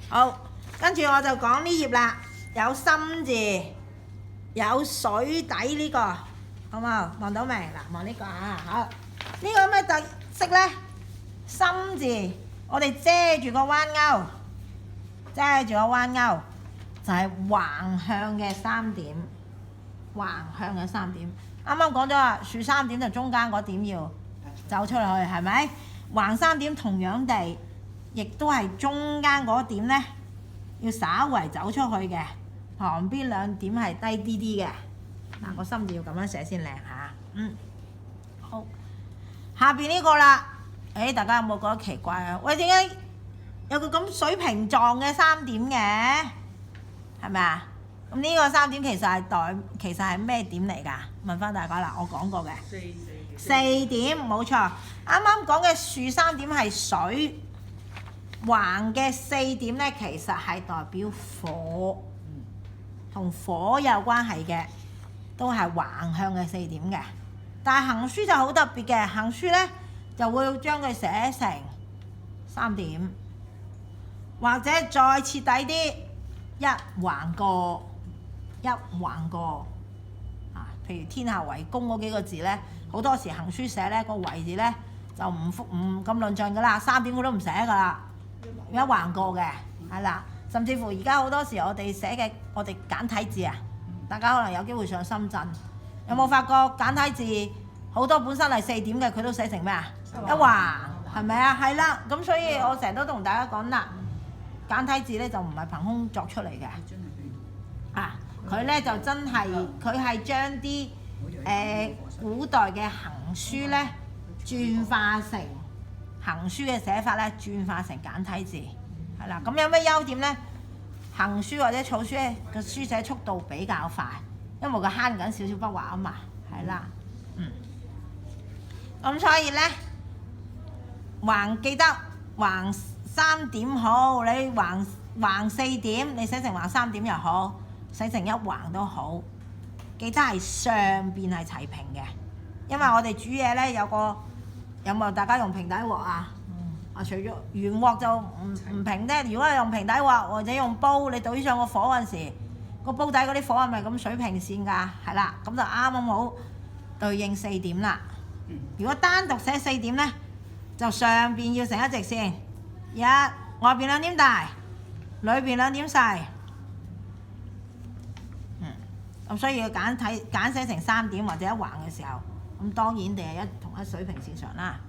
好，跟住我就講呢頁啦，有心字，有水底呢個，好冇？望到未？嗱，望呢個啊，好。呢個有咩特色呢？心字，我哋遮住個彎鈎，遮住個彎鈎，就係橫向嘅3點，橫向嘅3點。啱啱講咗啊，豎3點就中間嗰點要走出去，係咪？橫3點同樣地，亦都係中間嗰點呢，要稍為走出去嘅，旁邊2點係低啲嘅。嗱，個心字要咁樣寫先靚嚇。好。下邊呢個啦，大家有冇覺得奇怪啊？喂，點解有個咁水平狀嘅3點嘅？係咪啊？咁呢個3點其實係咩點嚟㗎？問翻大家啦，我講過嘅。4點冇錯。啱啱講嘅豎3點係水，橫嘅4點呢，其實係代表火，同火有關係嘅，都係橫向嘅4點嘅。但係行書就好特別嘅，行書呢就會將佢寫成3點，或者再徹底啲，一橫過，一橫過啊。譬如天下為公嗰幾個字呢，好多時行書寫呢個為字呢就唔咁論盡噶啦，3點我都唔寫噶啦，一橫過嘅係啦。甚至乎而家好多時我哋寫嘅我哋簡體字啊，大家可能有機會上深圳。有冇發覺簡體字好多本身係4點嘅，佢都寫成咩啊？一橫，係咪啊？係啦，咁所以我成日都同大家講啦，簡體字咧就唔係憑空作出嚟嘅，佢咧就真係佢係將啲古代嘅行書咧轉化成行書嘅寫法咧，轉化成簡體字，係啦。咁有咩優點咧？行書或者草書咧個書寫速度比較快。因為佢慳緊少少筆畫啊嘛，係啦，咁所以呢，記得橫3點好，你橫4點，你寫成橫3點又好，寫成一橫都好，記得係上邊係齊平嘅，因為我哋煮嘢呢，有冇大家用平底鑊啊？除咗圓鑊就唔平啫，如果係用平底鑊或者用煲，你倒上個火嗰陣時，個煲底嗰啲火係咪咁水平線㗎？係啦，咁就啱啱好對應4點啦。如果單獨寫4點呢，就上邊要成一直線，外邊2點大，裏邊2點細。咁所以要簡寫成3點或者一橫嘅時候，咁當然地係同一水平線上啦。